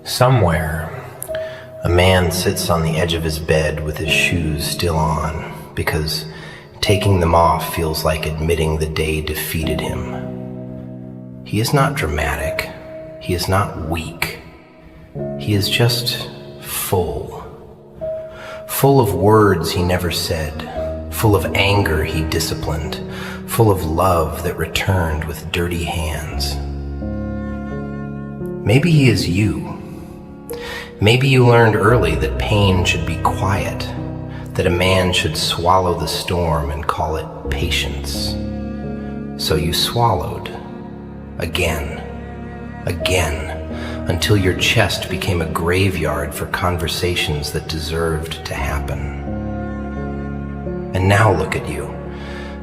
Somewhere, a man sits on the edge of his bed with his shoes still on because taking them off feels like admitting the day defeated him. He is not dramatic. He is not weak. He is just full. Full of words he never said. Full of anger he disciplined. Full of love that returned with dirty hands. Maybe he is you. Maybe you learned early that pain should be quiet, that a man should swallow the storm and call it patience. So you swallowed, again, until your chest became a graveyard for conversations that deserved to happen. And now look at you,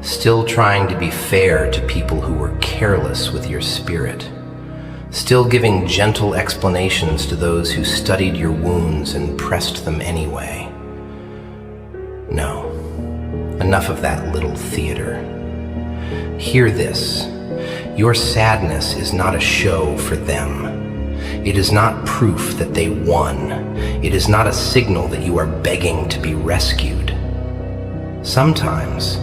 still trying to be fair to people who were careless with your spirit. Still giving gentle explanations to those who studied your wounds and pressed them anyway. No, enough of that little theater. Hear this. Your sadness is not a show for them. It is not proof that they won. It is not a signal that you are begging to be rescued. Sometimes,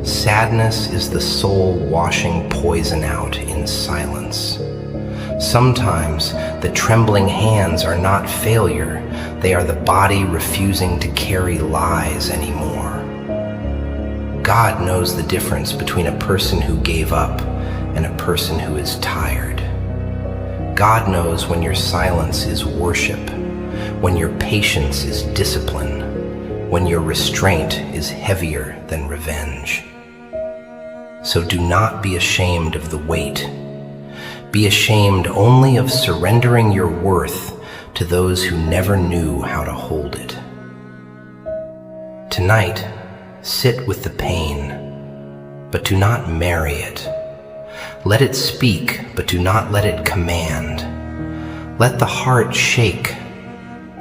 sadness is the soul washing poison out in silence. Sometimes the trembling hands are not failure, they are the body refusing to carry lies anymore. God knows the difference between a person who gave up and a person who is tired. God knows when your silence is worship, when your patience is discipline, when your restraint is heavier than revenge. So do not be ashamed of the weight. Be ashamed only of surrendering your worth to those who never knew how to hold it. Tonight, sit with the pain, but do not marry it. Let it speak, but do not let it command. Let the heart shake,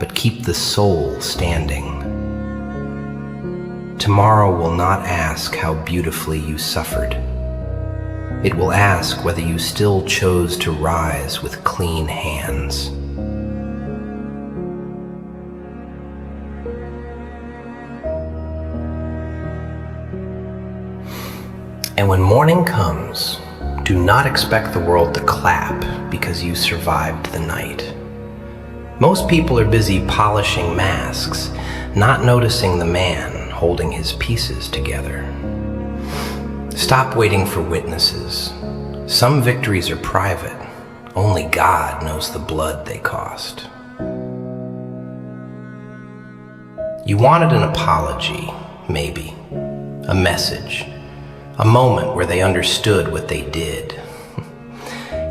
but keep the soul standing. Tomorrow will not ask how beautifully you suffered. It will ask whether you still chose to rise with clean hands. And when morning comes, do not expect the world to clap because you survived the night. Most people are busy polishing masks, not noticing the man holding his pieces together. Stop waiting for witnesses. Some victories are private. Only God knows the blood they cost. You wanted an apology, maybe. A message. A moment where they understood what they did.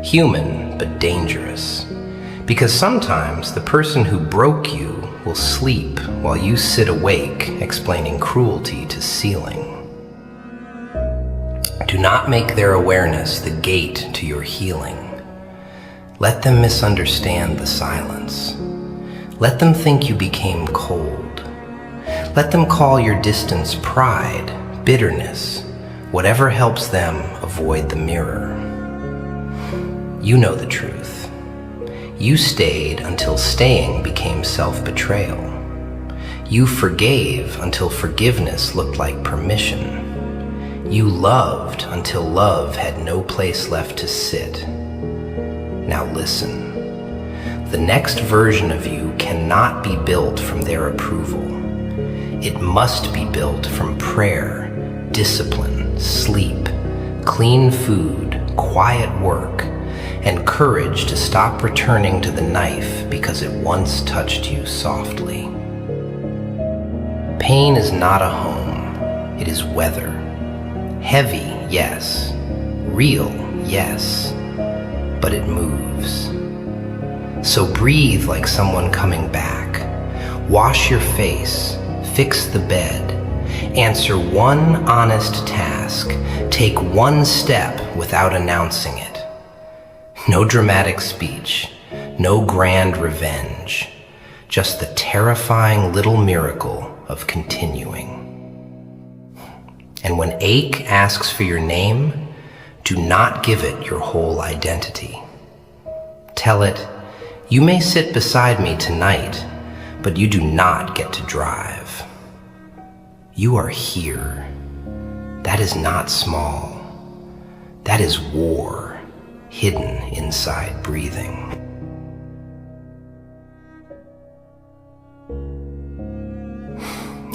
Human, but dangerous. Because sometimes the person who broke you will sleep while you sit awake explaining cruelty to ceiling. Do not make their awareness the gate to your healing. Let them misunderstand the silence. Let them think you became cold. Let them call your distance pride, bitterness, whatever helps them avoid the mirror. You know the truth. You stayed until staying became self-betrayal. You forgave until forgiveness looked like permission. You loved until love had no place left to sit. Now listen. The next version of you cannot be built from their approval. It must be built from prayer, discipline, sleep, clean food, quiet work, and courage to stop returning to the knife because it once touched you softly. Pain is not a home, it is weather. Heavy, yes. Real, yes. But it moves. So breathe like someone coming back. Wash your face, fix the bed, answer one honest task, take one step without announcing it. No dramatic speech, no grand revenge, just the terrifying little miracle of continuing. And when ache asks for your name, do not give it your whole identity. Tell it, You may sit beside me tonight, but you do not get to drive. You are here. That is not small. That is war, hidden inside breathing.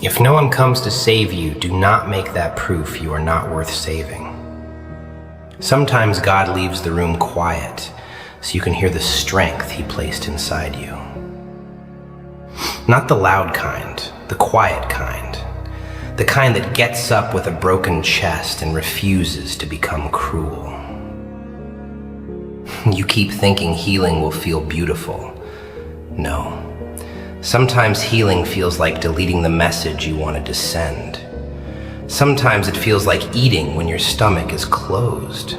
If no one comes to save you, do not make that proof you are not worth saving. Sometimes God leaves the room quiet so you can hear the strength He placed inside you. Not the loud kind, the quiet kind. The kind that gets up with a broken chest and refuses to become cruel. You keep thinking healing will feel beautiful. No. Sometimes healing feels like deleting the message you wanted to send. Sometimes it feels like eating when your stomach is closed.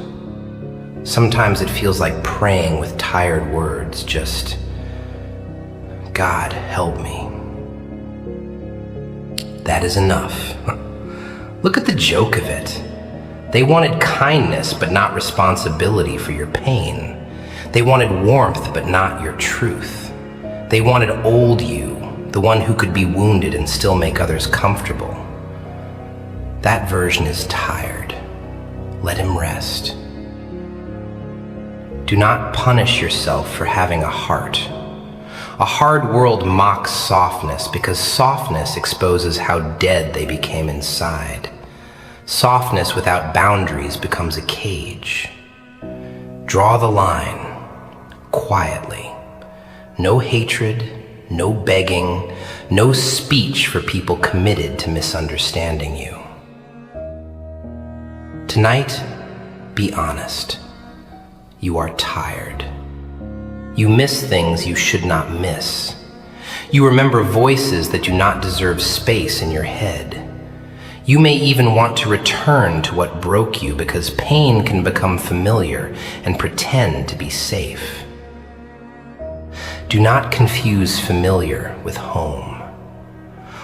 Sometimes it feels like praying with tired words, just, God, help me. That is enough. Look at the joke of it. They wanted kindness, but not responsibility for your pain. They wanted warmth, but not your truth. They wanted old you, the one who could be wounded and still make others comfortable. That version is tired. Let him rest. Do not punish yourself for having a heart. A hard world mocks softness because softness exposes how dead they became inside. Softness without boundaries becomes a cage. Draw the line, quietly. No hatred, no begging, no speech for people committed to misunderstanding you. Tonight, be honest. You are tired. You miss things you should not miss. You remember voices that do not deserve space in your head. You may even want to return to what broke you because pain can become familiar and pretend to be safe. Do not confuse familiar with home.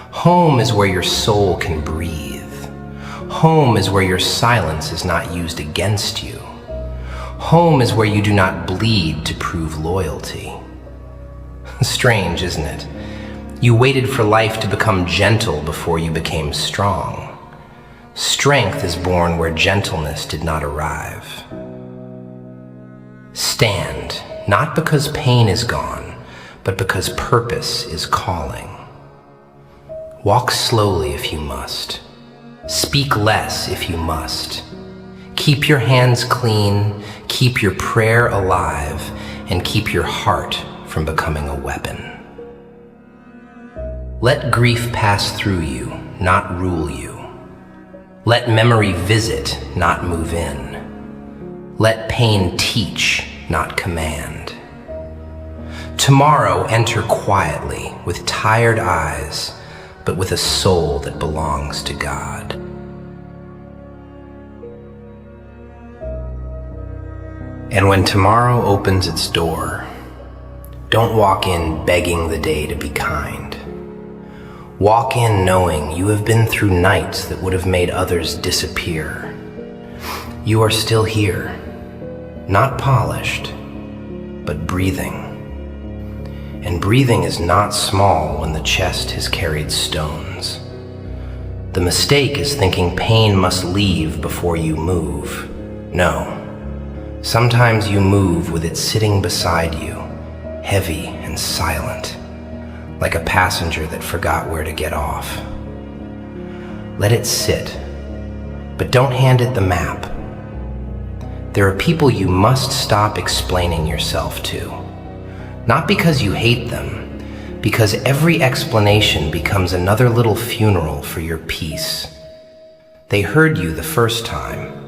Home is where your soul can breathe. Home is where your silence is not used against you. Home is where you do not bleed to prove loyalty. Strange, isn't it? You waited for life to become gentle before you became strong. Strength is born where gentleness did not arrive. Stand, not because pain is gone, but because purpose is calling. Walk slowly if you must. Speak less if you must. Keep your hands clean, keep your prayer alive, and keep your heart from becoming a weapon. Let grief pass through you, not rule you. Let memory visit, not move in. Let pain teach, not command. Tomorrow enter quietly, with tired eyes, but with a soul that belongs to God. And when tomorrow opens its door, don't walk in begging the day to be kind. Walk in knowing you have been through nights that would have made others disappear. You are still here, not polished, but breathing. And breathing is not small when the chest has carried stones. The mistake is thinking pain must leave before you move. No. Sometimes you move with it sitting beside you, heavy and silent, like a passenger that forgot where to get off. Let it sit, but don't hand it the map. There are people you must stop explaining yourself to. Not because you hate them, because every explanation becomes another little funeral for your peace. They heard you the first time.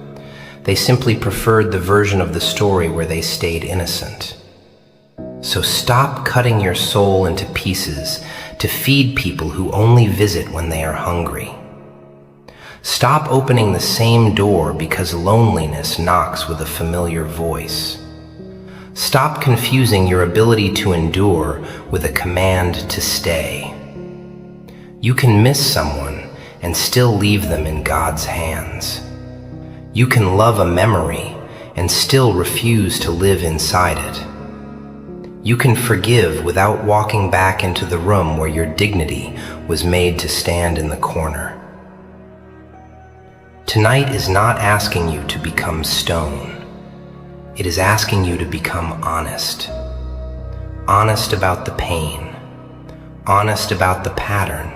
They simply preferred the version of the story where they stayed innocent. So stop cutting your soul into pieces to feed people who only visit when they are hungry. Stop opening the same door because loneliness knocks with a familiar voice. Stop confusing your ability to endure with a command to stay. You can miss someone and still leave them in God's hands. You can love a memory and still refuse to live inside it. You can forgive without walking back into the room where your dignity was made to stand in the corner. Tonight is not asking you to become stone. It is asking you to become honest. Honest about the pain. Honest about the pattern.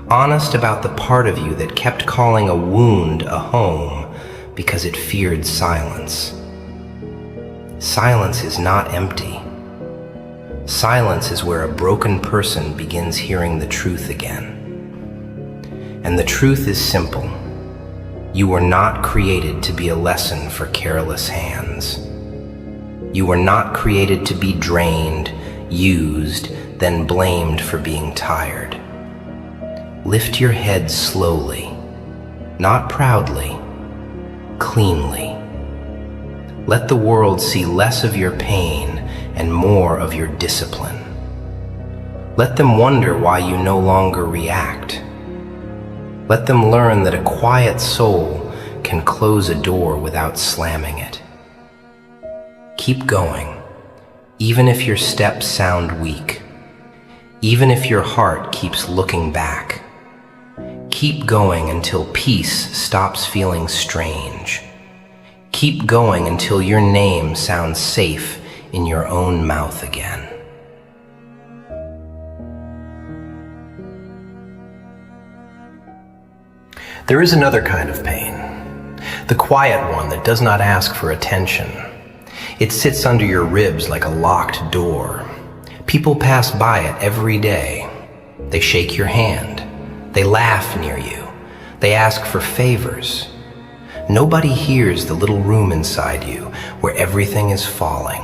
Honest about the part of you that kept calling a wound a home because it feared silence. Silence is not empty. Silence is where a broken person begins hearing the truth again. And the truth is simple. You were not created to be a lesson for careless hands. You were not created to be drained, used, then blamed for being tired. Lift your head slowly, not proudly, cleanly. Let the world see less of your pain and more of your discipline. Let them wonder why you no longer react. Let them learn that a quiet soul can close a door without slamming it. Keep going, even if your steps sound weak, even if your heart keeps looking back. Keep going until peace stops feeling strange. Keep going until your name sounds safe in your own mouth again. There is another kind of pain, the quiet one that does not ask for attention. It sits under your ribs like a locked door. People pass by it every day. They shake your hand. They laugh near you. They ask for favors. Nobody hears the little room inside you where everything is falling.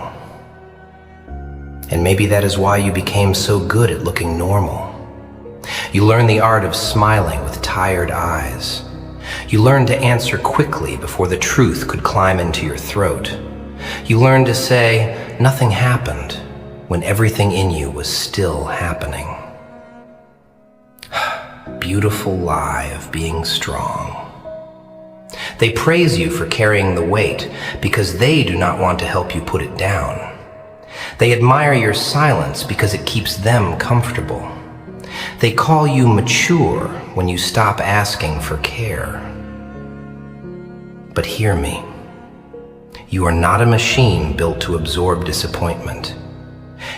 And maybe that is why you became so good at looking normal. You learned the art of smiling with tired eyes. You learned to answer quickly before the truth could climb into your throat. You learned to say, "Nothing happened," when everything in you was still happening. Beautiful lie of being strong. They praise you for carrying the weight because they do not want to help you put it down. They admire your silence because it keeps them comfortable. They call you mature when you stop asking for care. But hear me. You are not a machine built to absorb disappointment.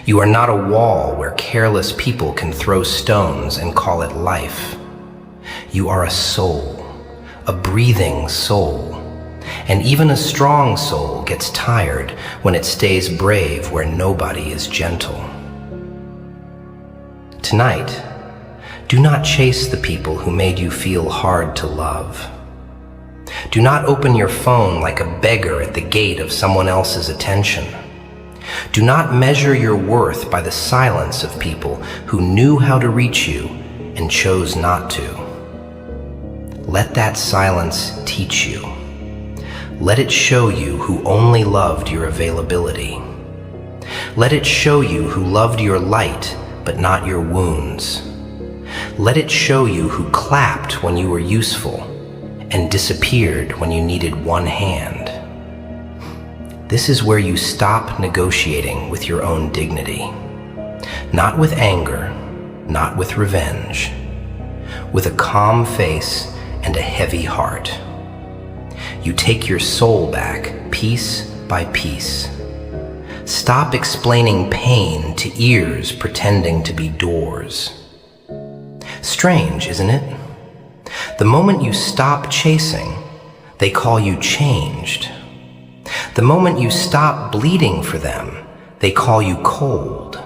You are not a wall where careless people can throw stones and call it life. You are a soul, a breathing soul. And even a strong soul gets tired when it stays brave where nobody is gentle. Tonight, do not chase the people who made you feel hard to love. Do not open your phone like a beggar at the gate of someone else's attention. Do not measure your worth by the silence of people who knew how to reach you and chose not to. Let that silence teach you. Let it show you who only loved your availability. Let it show you who loved your light but not your wounds. Let it show you who clapped when you were useful and disappeared when you needed one hand. This is where you stop negotiating with your own dignity. Not with anger, not with revenge. With a calm face and a heavy heart. You take your soul back piece by piece. Stop explaining pain to ears pretending to be doors. Strange, isn't it? The moment you stop chasing, they call you changed. The moment you stop bleeding for them, they call you cold.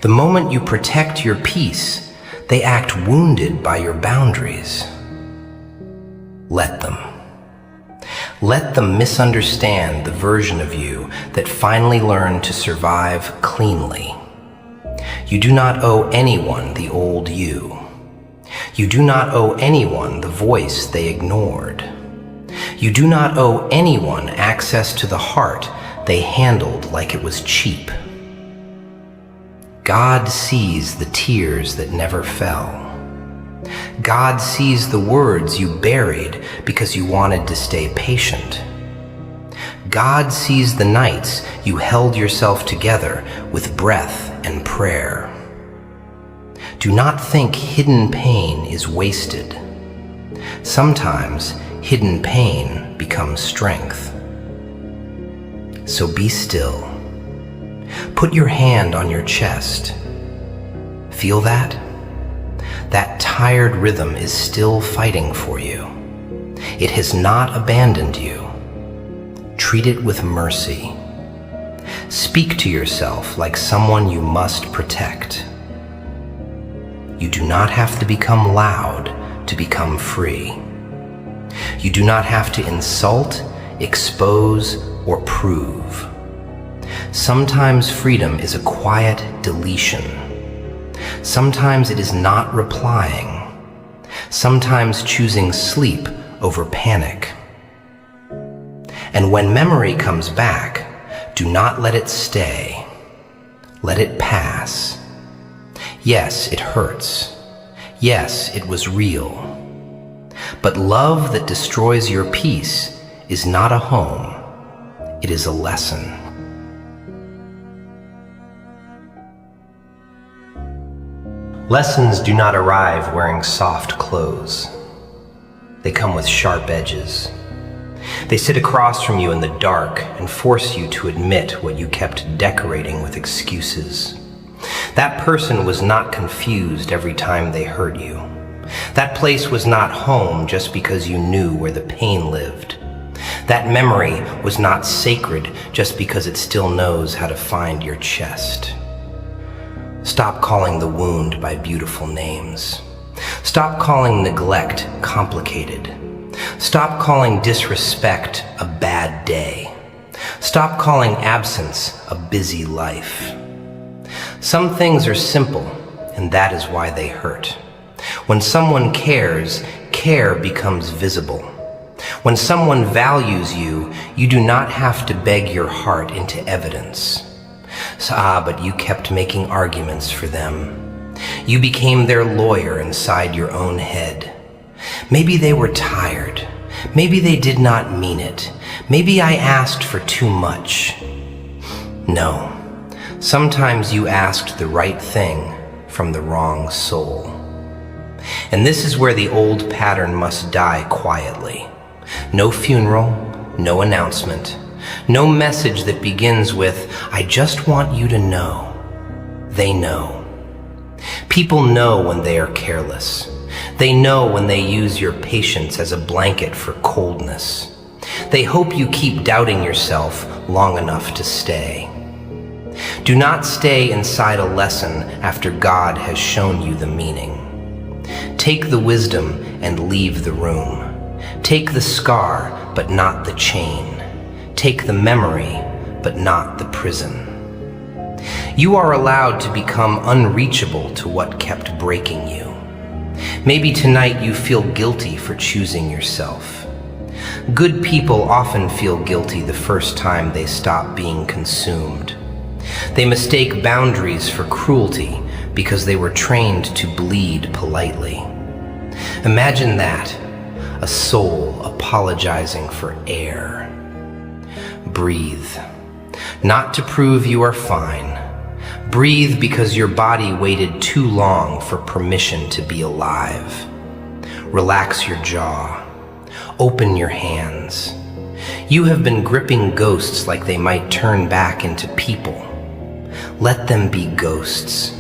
The moment you protect your peace, they act wounded by your boundaries. Let them. Let them misunderstand the version of you that finally learned to survive cleanly. You do not owe anyone the old you. You do not owe anyone the voice they ignored. You do not owe anyone access to the heart they handled like it was cheap. God sees the tears that never fell. God sees the words you buried because you wanted to stay patient. God sees the nights you held yourself together with breath and prayer. Do not think hidden pain is wasted. Sometimes hidden pain becomes strength. So be still. Put your hand on your chest. Feel that? That tired rhythm is still fighting for you. It has not abandoned you. Treat it with mercy. Speak to yourself like someone you must protect. You do not have to become loud to become free. You do not have to insult, expose, or prove. Sometimes freedom is a quiet deletion. Sometimes it is not replying. Sometimes choosing sleep over panic. And when memory comes back, do not let it stay. Let it pass. Yes, it hurts. Yes, it was real. But love that destroys your peace is not a home. It is a lesson. Lessons do not arrive wearing soft clothes. They come with sharp edges. They sit across from you in the dark and force you to admit what you kept decorating with excuses. That person was not confused every time they hurt you. That place was not home just because you knew where the pain lived. That memory was not sacred just because it still knows how to find your chest. Stop calling the wound by beautiful names. Stop calling neglect complicated. Stop calling disrespect a bad day. Stop calling absence a busy life. Some things are simple, and that is why they hurt. When someone cares, care becomes visible. When someone values you, you do not have to beg your heart into evidence. But you kept making arguments for them. You became their lawyer inside your own head. Maybe they were tired. Maybe they did not mean it. Maybe I asked for too much. No, sometimes you asked the right thing from the wrong soul. And this is where the old pattern must die quietly. No funeral, no announcement, no message that begins with, "I just want you to know." They know. People know when they are careless. They know when they use your patience as a blanket for coldness. They hope you keep doubting yourself long enough to stay. Do not stay inside a lesson after God has shown you the meaning. Take the wisdom and leave the room. Take the scar, but not the chain. Take the memory, but not the prison. You are allowed to become unreachable to what kept breaking you. Maybe tonight you feel guilty for choosing yourself. Good people often feel guilty the first time they stop being consumed. They mistake boundaries for cruelty because they were trained to bleed politely. Imagine that, a soul apologizing for air. Breathe. Not to prove you are fine. Breathe because your body waited too long for permission to be alive. Relax your jaw. Open your hands. You have been gripping ghosts like they might turn back into people. Let them be ghosts.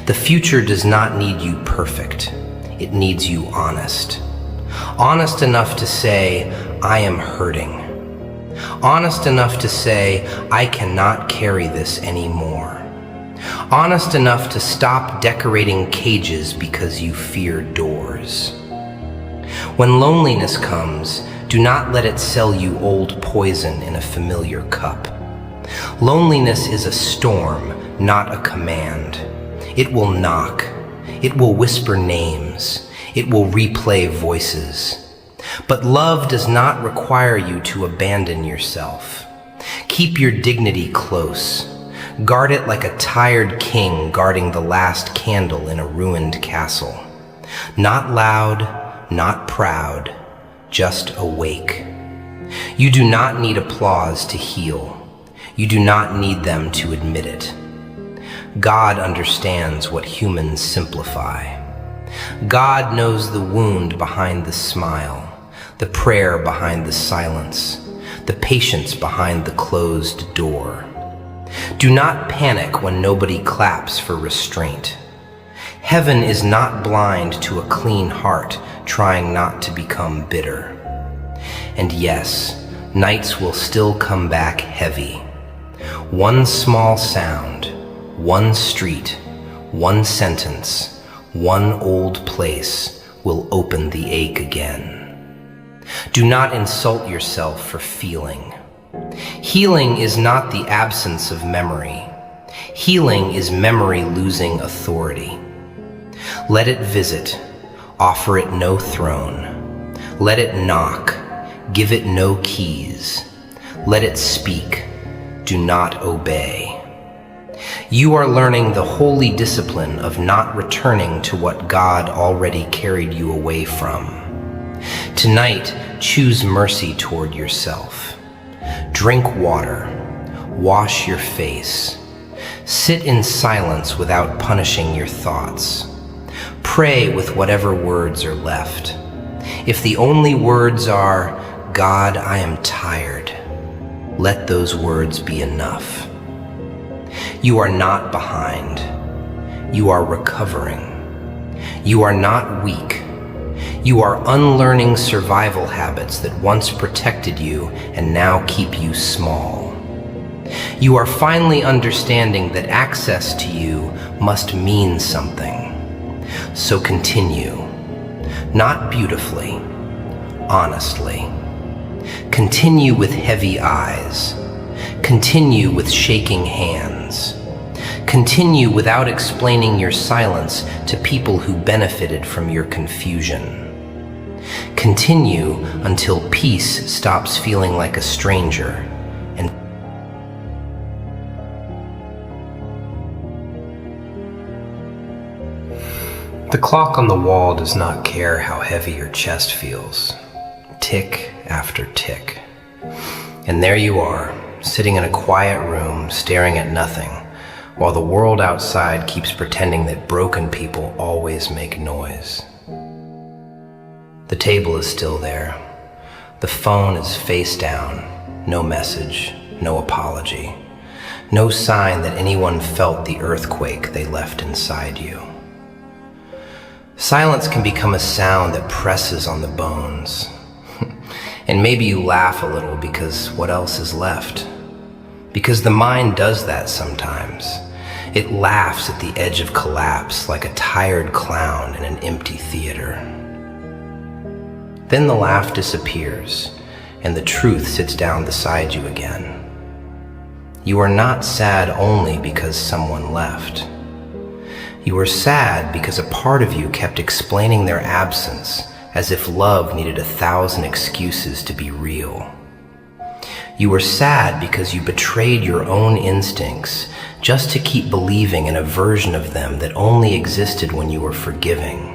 The future does not need you perfect. It needs you honest. Honest enough to say, "I am hurting." Honest enough to say, "I cannot carry this anymore." Honest enough to stop decorating cages because you fear doors. When loneliness comes, do not let it sell you old poison in a familiar cup. Loneliness is a storm, not a command. It will knock. It will whisper names. It will replay voices. But love does not require you to abandon yourself. Keep your dignity close. Guard it like a tired king guarding the last candle in a ruined castle. Not loud, not proud, just awake. You do not need applause to heal. You do not need them to admit it. God understands what humans simplify. God knows the wound behind the smile, the prayer behind the silence, the patience behind the closed door. Do not panic when nobody claps for restraint. Heaven is not blind to a clean heart trying not to become bitter. And yes, nights will still come back heavy. One small sound, one street, one sentence, one old place will open the ache again. Do not insult yourself for feeling. Healing is not the absence of memory. Healing is memory losing authority. Let it visit, offer it no throne. Let it knock, give it no keys. Let it speak, do not obey. You are learning the holy discipline of not returning to what God already carried you away from. Tonight, choose mercy toward yourself. Drink water, wash your face. Sit in silence without punishing your thoughts. Pray with whatever words are left. If the only words are, God, I am tired, let those words be enough. You are not behind. You are recovering. You are not weak. You are unlearning survival habits that once protected you and now keep you small. You are finally understanding that access to you must mean something. So continue, not beautifully, honestly. Continue with heavy eyes. Continue with shaking hands. Continue without explaining your silence to people who benefited from your confusion. Continue until peace stops feeling like a stranger and the clock on the wall does not care how heavy your chest feels. Tick after tick. And there you are, sitting in a quiet room, staring at nothing, while the world outside keeps pretending that broken people always make noise. The table is still there. The phone is face down. No message, no apology. No sign that anyone felt the earthquake they left inside you. Silence can become a sound that presses on the bones. And maybe you laugh a little because what else is left? Because the mind does that sometimes. It laughs at the edge of collapse like a tired clown in an empty theater. Then the laugh disappears, and the truth sits down beside you again. You are not sad only because someone left. You are sad because a part of you kept explaining their absence as if love needed 1,000 excuses to be real. You were sad because you betrayed your own instincts just to keep believing in a version of them that only existed when you were forgiving.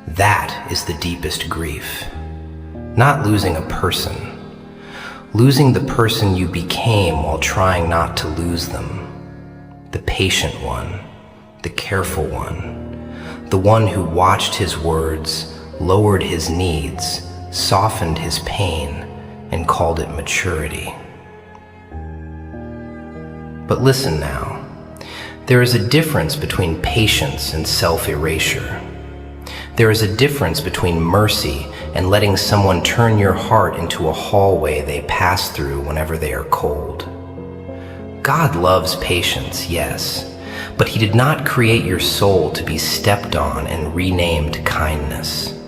That is the deepest grief. Not losing a person. Losing the person you became while trying not to lose them. The patient one, the careful one, the one who watched his words, lowered his needs, softened his pain, and called it maturity. But listen now, there is a difference between patience and self-erasure. There is a difference between mercy and letting someone turn your heart into a hallway they pass through whenever they are cold. God loves patience, yes, but He did not create your soul to be stepped on and renamed kindness.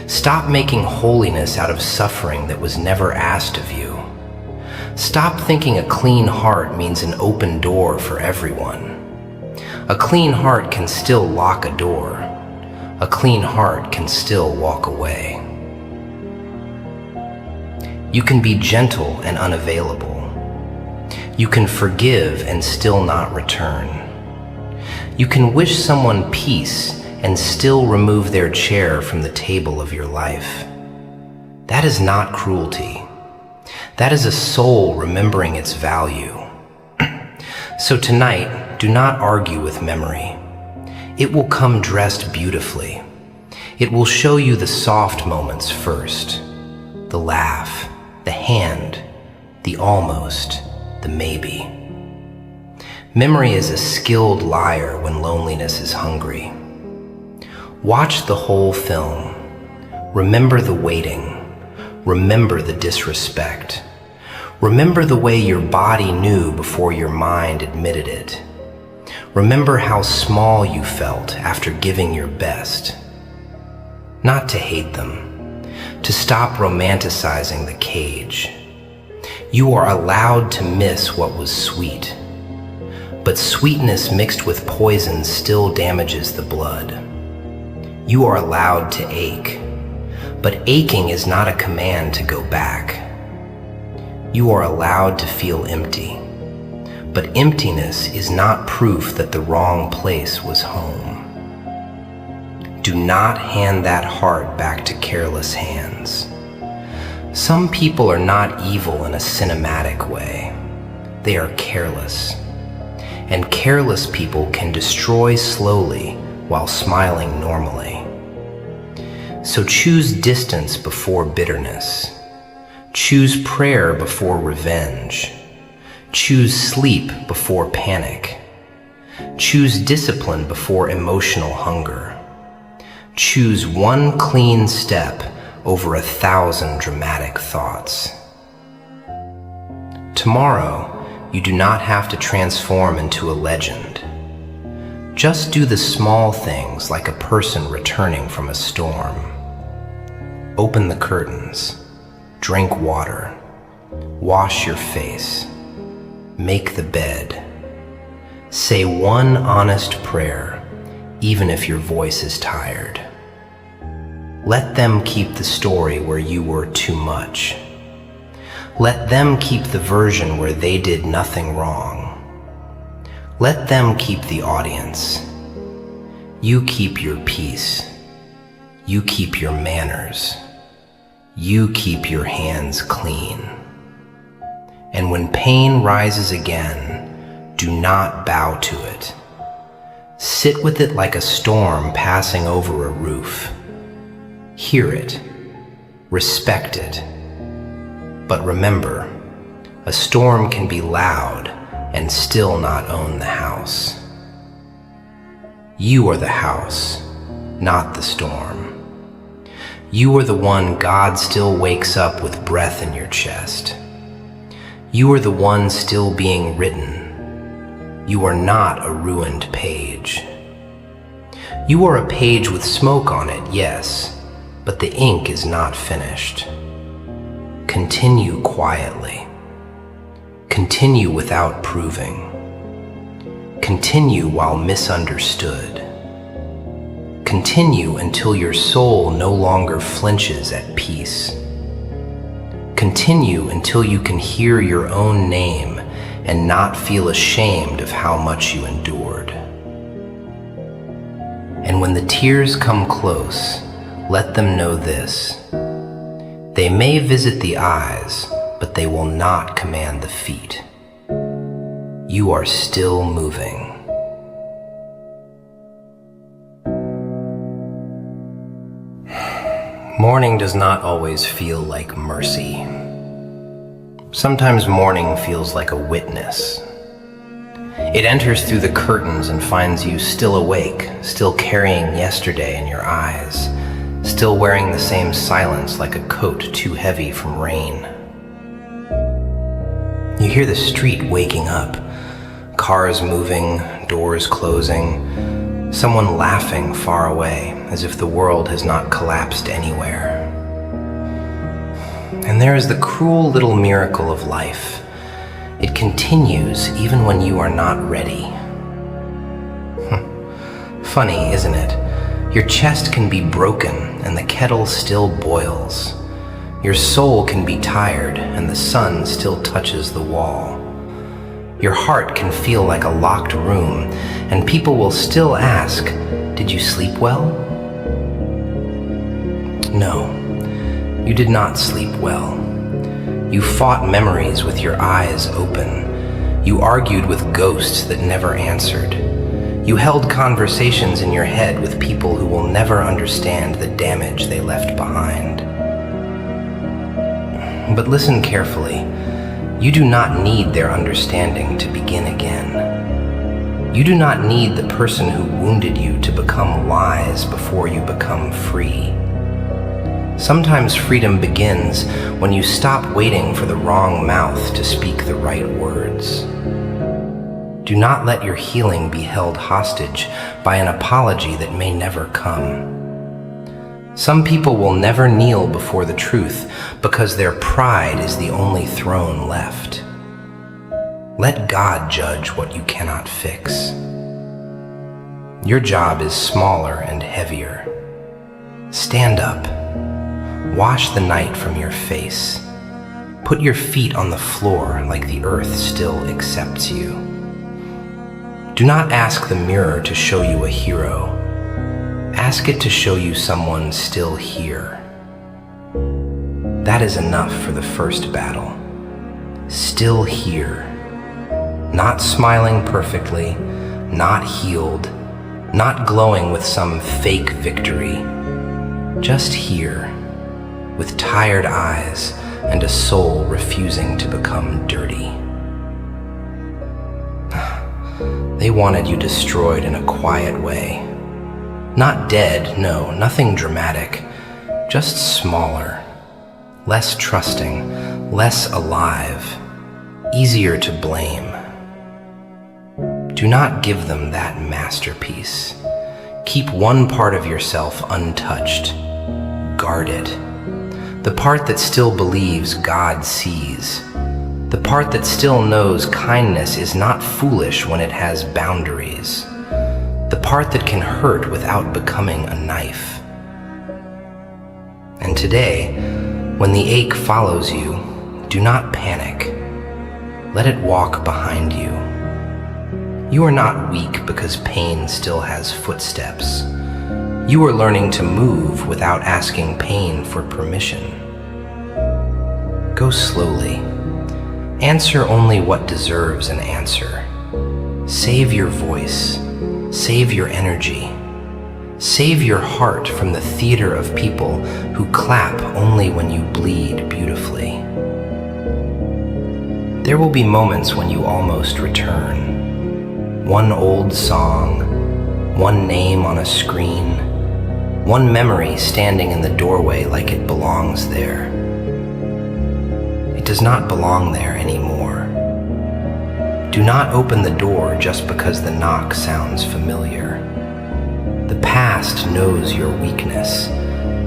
Stop making holiness out of suffering that was never asked of you. Stop thinking a clean heart means an open door for everyone. A clean heart can still lock a door. A clean heart can still walk away. You can be gentle and unavailable. You can forgive and still not return. You can wish someone peace and still remove their chair from the table of your life. That is not cruelty. That is a soul remembering its value. So tonight, do not argue with memory. It will come dressed beautifully. It will show you the soft moments first. The laugh, the hand, the almost, the maybe. Memory is a skilled liar when loneliness is hungry. Watch the whole film. Remember the waiting. Remember the disrespect. Remember the way your body knew before your mind admitted it. Remember how small you felt after giving your best. Not to hate them, to stop romanticizing the cage. You are allowed to miss what was sweet. But sweetness mixed with poison still damages the blood. You are allowed to ache, but aching is not a command to go back. You are allowed to feel empty, but emptiness is not proof that the wrong place was home. Do not hand that heart back to careless hands. Some people are not evil in a cinematic way. They are careless. And careless people can destroy slowly while smiling normally. So choose distance before bitterness. Choose prayer before revenge. Choose sleep before panic. Choose discipline before emotional hunger. Choose one clean step over 1,000 dramatic thoughts. Tomorrow, you do not have to transform into a legend. Just do the small things like a person returning from a storm. Open the curtains. Drink water. Wash your face. Make the bed. Say one honest prayer, even if your voice is tired. Let them keep the story where you were too much. Let them keep the version where they did nothing wrong. Let them keep the audience. You keep your peace. You keep your manners. You keep your hands clean. And when pain rises again, do not bow to it. Sit with it like a storm passing over a roof. Hear it. Respect it. But remember, a storm can be loud and still not own the house. You are the house, not the storm. You are the one God still wakes up with breath in your chest. You are the one still being written. You are not a ruined page. You are a page with smoke on it, yes, but the ink is not finished. Continue quietly. Continue without proving. Continue while misunderstood. Continue until your soul no longer flinches at peace. Continue until you can hear your own name and not feel ashamed of how much you endured. And when the tears come close, let them know this. They may visit the eyes, but they will not command the feet. You are still moving. Mourning does not always feel like mercy. Sometimes mourning feels like a witness. It enters through the curtains and finds you still awake, still carrying yesterday in your eyes, still wearing the same silence like a coat too heavy from rain. You hear the street waking up, cars moving, doors closing, someone laughing far away as if the world has not collapsed anywhere. And there is the cruel little miracle of life. It continues even when you are not ready. Funny, isn't it? Your chest can be broken and the kettle still boils. Your soul can be tired and the sun still touches the wall. Your heart can feel like a locked room and people will still ask, "Did you sleep well?" No, You did not sleep well. You fought memories with your eyes open. You argued with ghosts that never answered. You held conversations in your head with people who will never understand the damage they left behind. But listen carefully. You do not need their understanding to begin again. You do not need the person who wounded you to become wise before you become free. Sometimes freedom begins when you stop waiting for the wrong mouth to speak the right words. Do not let your healing be held hostage by an apology that may never come. Some people will never kneel before the truth because their pride is the only throne left. Let God judge what you cannot fix. Your job is smaller and heavier. Stand up. Wash the night from your face. Put your feet on the floor like the earth still accepts you. Do not ask the mirror to show you a hero. Ask it to show you someone still here. That is enough for the first battle. Still here. Not smiling perfectly, not healed, not glowing with some fake victory. Just here, with tired eyes and a soul refusing to become dirty. They wanted you destroyed in a quiet way. Not dead, no, nothing dramatic, just smaller, less trusting, less alive, easier to blame. Do not give them that masterpiece. Keep one part of yourself untouched. Guard it. The part that still believes God sees. The part that still knows kindness is not foolish when it has boundaries. The part that can hurt without becoming a knife. And today, when the ache follows you, do not panic. Let it walk behind you. You are not weak because pain still has footsteps. You are learning to move without asking pain for permission. Go slowly. Answer only what deserves an answer. Save your voice. Save your energy. Save your heart from the theater of people who clap only when you bleed beautifully. There will be moments when you almost return. One old song, one name on a screen, one memory standing in the doorway like it belongs there. It does not belong there anymore. Do not open the door just because the knock sounds familiar. The past knows your weakness.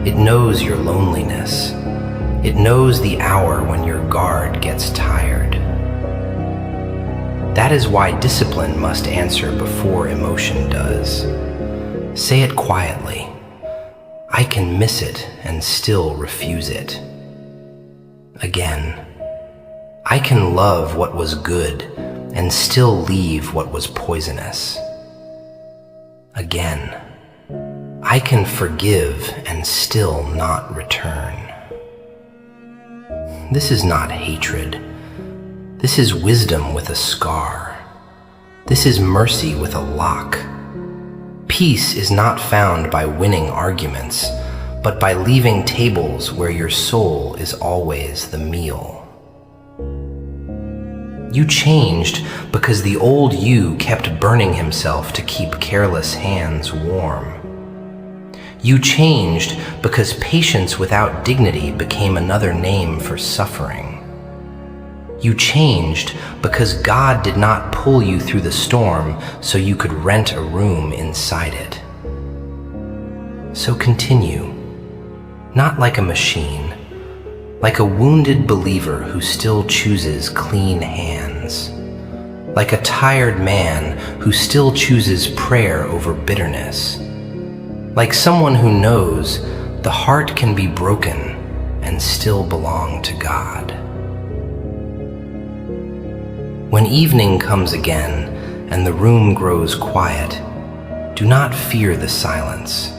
It knows your loneliness. It knows the hour when your guard gets tired. That is why discipline must answer before emotion does. Say it quietly. I can miss it and still refuse it. Again. I can love what was good and still leave what was poisonous. Again. I can forgive and still not return. This is not hatred. This is wisdom with a scar. This is mercy with a lock. Peace is not found by winning arguments, but by leaving tables where your soul is always the meal. You changed because the old you kept burning himself to keep careless hands warm. You changed because patience without dignity became another name for suffering. You changed because God did not pull you through the storm so you could rent a room inside it. So continue, not like a machine, like a wounded believer who still chooses clean hands, like a tired man who still chooses prayer over bitterness, like someone who knows the heart can be broken and still belong to God. When evening comes again and the room grows quiet, do not fear the silence.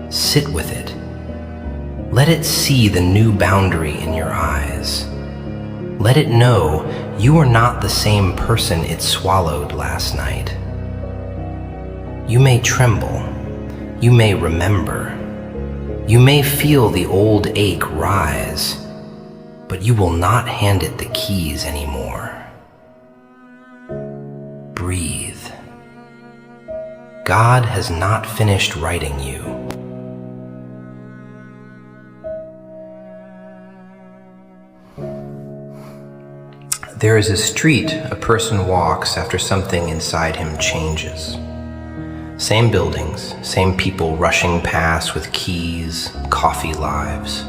Sit with it. Let it see the new boundary in your eyes. Let it know you are not the same person it swallowed last night. You may tremble. You may remember. You may feel the old ache rise, but you will not hand it the keys anymore. Breathe. God has not finished writing you. There is a street a person walks after something inside him changes. Same buildings, same people rushing past with keys, coffee lives.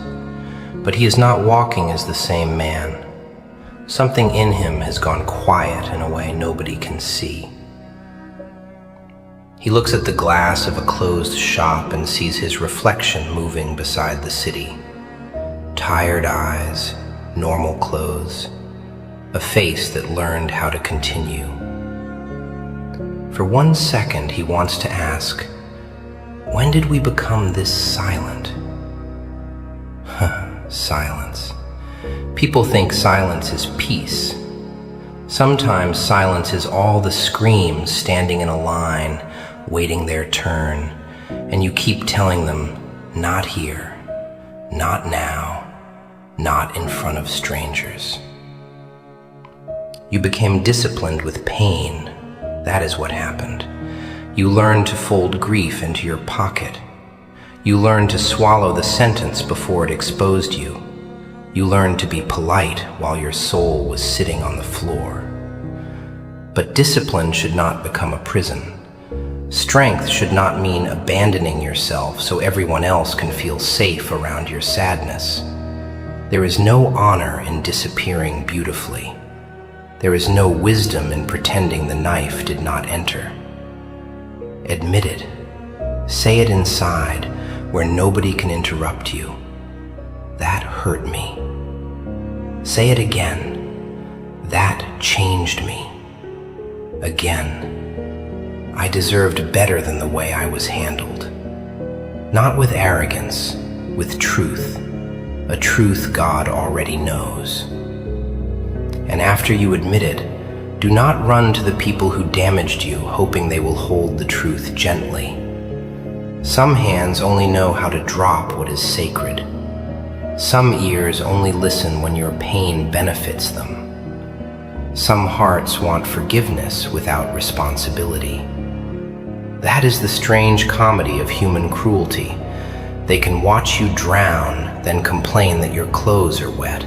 But he is not walking as the same man. Something in him has gone quiet in a way nobody can see. He looks at the glass of a closed shop and sees his reflection moving beside the city. Tired eyes, normal clothes, a face that learned how to continue. For 1 second, he wants to ask, when did we become this silent? Silence. People think silence is peace. Sometimes silence is all the screams standing in a line, waiting their turn, and you keep telling them, not here, not now, not in front of strangers. You became disciplined with pain. That is what happened. You learned to fold grief into your pocket. You learned to swallow the sentence before it exposed you. You learned to be polite while your soul was sitting on the floor. But discipline should not become a prison. Strength should not mean abandoning yourself so everyone else can feel safe around your sadness. There is no honor in disappearing beautifully. There is no wisdom in pretending the knife did not enter. Admit it. Say it inside, where nobody can interrupt you. That hurt me. Say it again. That changed me. Again. I deserved better than the way I was handled. Not with arrogance, with truth. A truth God already knows. And after you admit it, do not run to the people who damaged you, hoping they will hold the truth gently. Some hands only know how to drop what is sacred. Some ears only listen when your pain benefits them. Some hearts want forgiveness without responsibility. That is the strange comedy of human cruelty. They can watch you drown, then complain that your clothes are wet.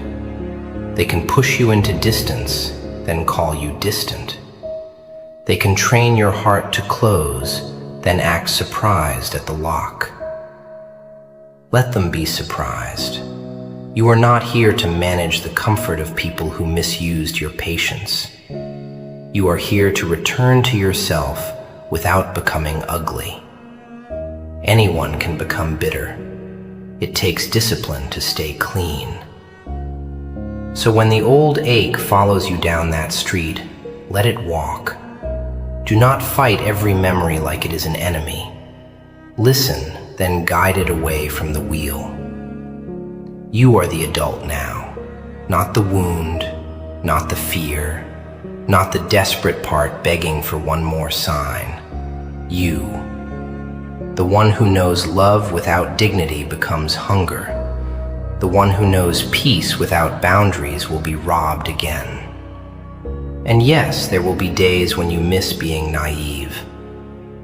They can push you into distance, then call you distant. They can train your heart to close, then act surprised at the lock. Let them be surprised. You are not here to manage the comfort of people who misused your patience. You are here to return to yourself without becoming ugly. Anyone can become bitter. It takes discipline to stay clean. So when the old ache follows you down that street, let it walk. Do not fight every memory like it is an enemy. Listen, then guide it away from the wheel. You are the adult now, not the wound, not the fear, not the desperate part begging for one more sign. You, the one who knows love without dignity becomes hunger. The one who knows peace without boundaries will be robbed again. And yes, there will be days when you miss being naive,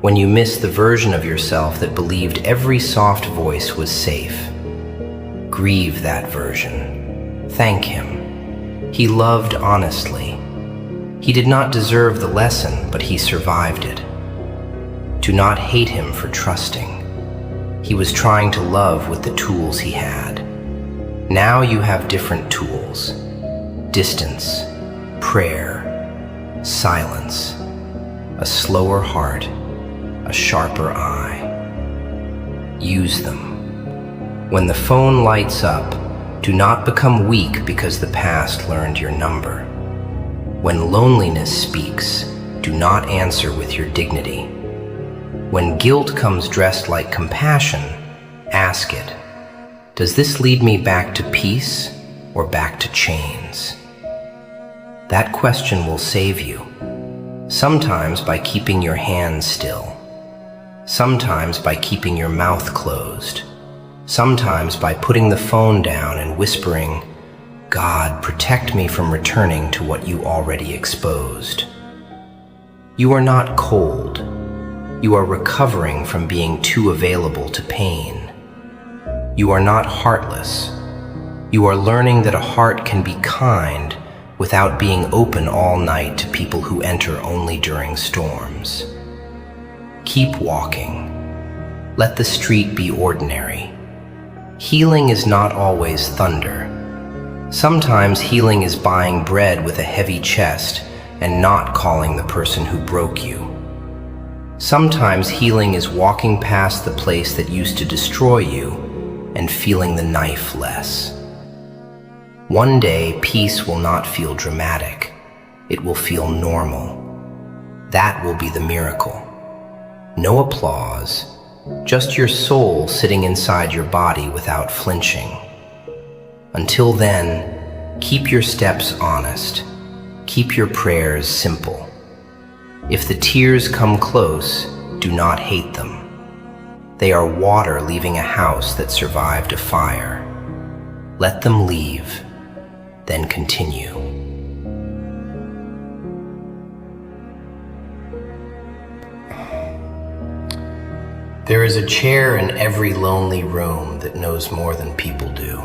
when you miss the version of yourself that believed every soft voice was safe. Grieve that version. Thank him. He loved honestly. He did not deserve the lesson, but he survived it. Do not hate him for trusting. He was trying to love with the tools he had. Now you have different tools. Distance, prayer, silence, a slower heart, a sharper eye. Use them. When the phone lights up, do not become weak because the past learned your number. When loneliness speaks, do not answer with your dignity. When guilt comes dressed like compassion, ask it. Does this lead me back to peace or back to chains? That question will save you, sometimes by keeping your hands still, sometimes by keeping your mouth closed, sometimes by putting the phone down and whispering, "God, protect me from returning to what you already exposed." You are not cold. You are recovering from being too available to pain. You are not heartless. You are learning that a heart can be kind without being open all night to people who enter only during storms. Keep walking. Let the street be ordinary. Healing is not always thunder. Sometimes healing is buying bread with a heavy chest and not calling the person who broke you. Sometimes healing is walking past the place that used to destroy you and feeling the knife less. One day, peace will not feel dramatic. It will feel normal. That will be the miracle. No applause, just your soul sitting inside your body without flinching. Until then, keep your steps honest. Keep your prayers simple. If the tears come close, do not hate them. They are water leaving a house that survived a fire. Let them leave, then continue. There is a chair in every lonely room that knows more than people do.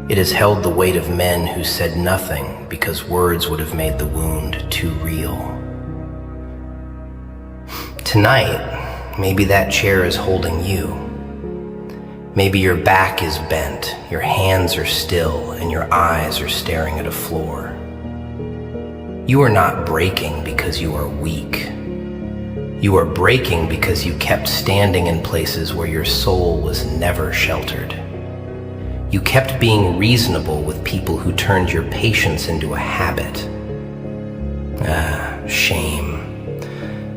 It has held the weight of men who said nothing because words would have made the wound too real. Tonight, maybe that chair is holding you. Maybe your back is bent, your hands are still, and your eyes are staring at a floor. You are not breaking because you are weak. You are breaking because you kept standing in places where your soul was never sheltered. You kept being reasonable with people who turned your patience into a habit. Shame.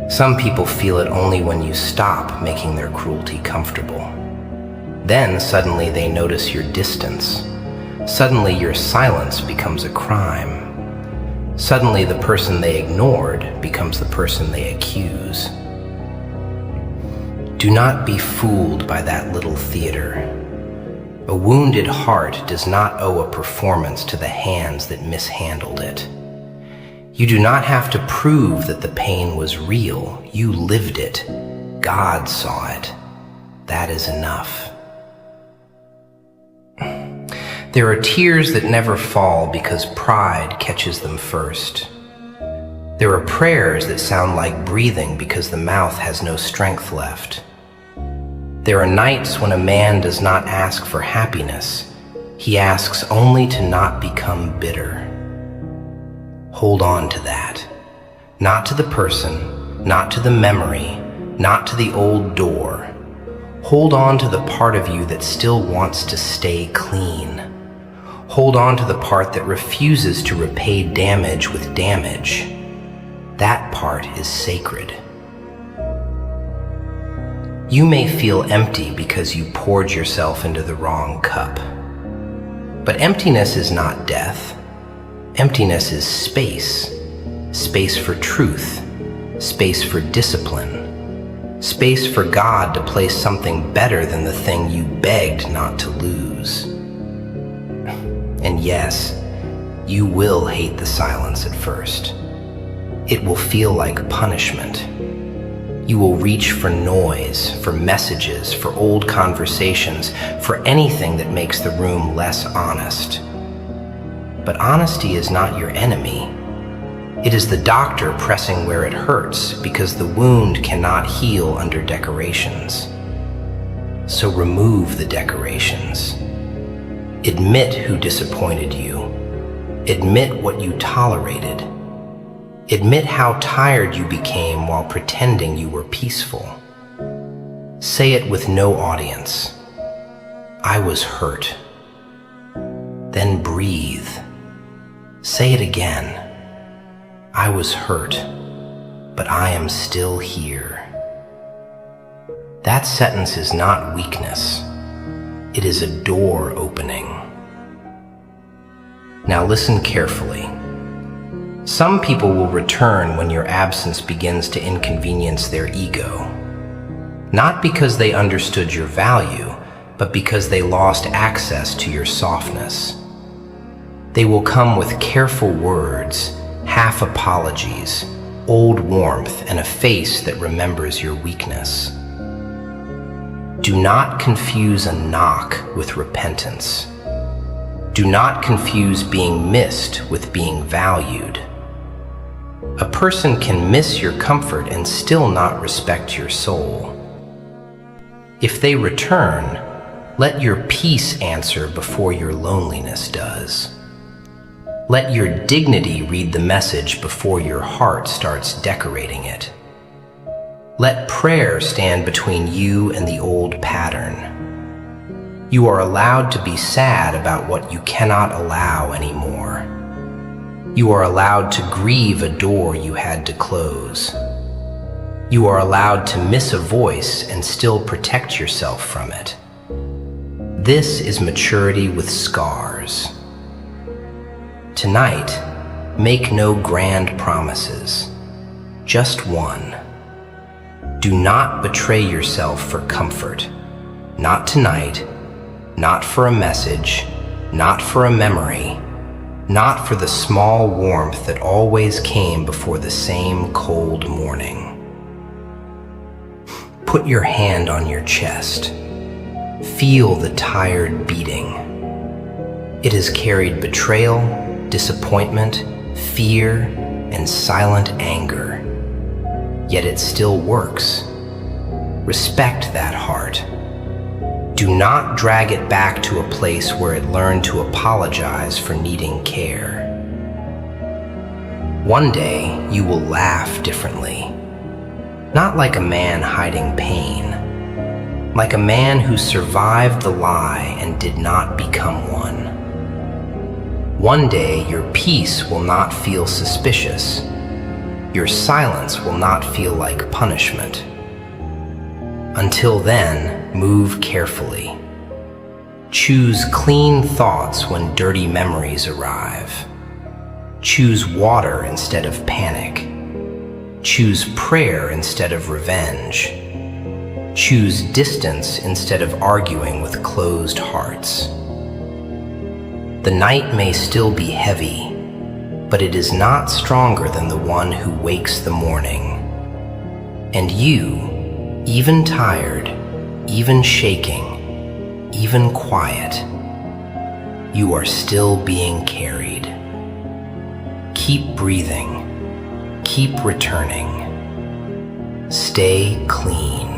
Some people feel it only when you stop making their cruelty comfortable. Then suddenly they notice your distance. Suddenly your silence becomes a crime. Suddenly the person they ignored becomes the person they accuse. Do not be fooled by that little theater. A wounded heart does not owe a performance to the hands that mishandled it. You do not have to prove that the pain was real. You lived it. God saw it. That is enough. There are tears that never fall because pride catches them first. There are prayers that sound like breathing because the mouth has no strength left. There are nights when a man does not ask for happiness. He asks only to not become bitter. Hold on to that. Not to the person, not to the memory, not to the old door. Hold on to the part of you that still wants to stay clean. Hold on to the part that refuses to repay damage with damage. That part is sacred. You may feel empty because you poured yourself into the wrong cup. But emptiness is not death. Emptiness is space. Space for truth. Space for discipline. Space for God to place something better than the thing you begged not to lose. And yes, you will hate the silence at first. It will feel like punishment. You will reach for noise, for messages, for old conversations, for anything that makes the room less honest. But honesty is not your enemy. It is the doctor pressing where it hurts because the wound cannot heal under decorations. So remove the decorations. Admit who disappointed you. Admit what you tolerated. Admit how tired you became while pretending you were peaceful. Say it with no audience. I was hurt. Then breathe. Say it again. I was hurt, but I am still here. That sentence is not weakness. It is a door opening. Now listen carefully. Some people will return when your absence begins to inconvenience their ego. Not because they understood your value, but because they lost access to your softness. They will come with careful words, half apologies, old warmth, and a face that remembers your weakness. Do not confuse a knock with repentance. Do not confuse being missed with being valued. A person can miss your comfort and still not respect your soul. If they return, let your peace answer before your loneliness does. Let your dignity read the message before your heart starts decorating it. Let prayer stand between you and the old pattern. You are allowed to be sad about what you cannot allow anymore. You are allowed to grieve a door you had to close. You are allowed to miss a voice and still protect yourself from it. This is maturity with scars. Tonight, make no grand promises, just one. Do not betray yourself for comfort. Not tonight, not for a message, not for a memory, not for the small warmth that always came before the same cold morning. Put your hand on your chest. Feel the tired beating. It has carried betrayal, disappointment, fear, and silent anger. Yet it still works. Respect that heart. Do not drag it back to a place where it learned to apologize for needing care. One day, you will laugh differently. Not like a man hiding pain, like a man who survived the lie and did not become one. One day, your peace will not feel suspicious. Your silence will not feel like punishment. Until then, move carefully. Choose clean thoughts when dirty memories arrive. Choose water instead of panic. Choose prayer instead of revenge. Choose distance instead of arguing with closed hearts. The night may still be heavy, but it is not stronger than the one who wakes the morning. And you, even tired, even shaking, even quiet, you are still being carried. Keep breathing. Keep returning. Stay clean.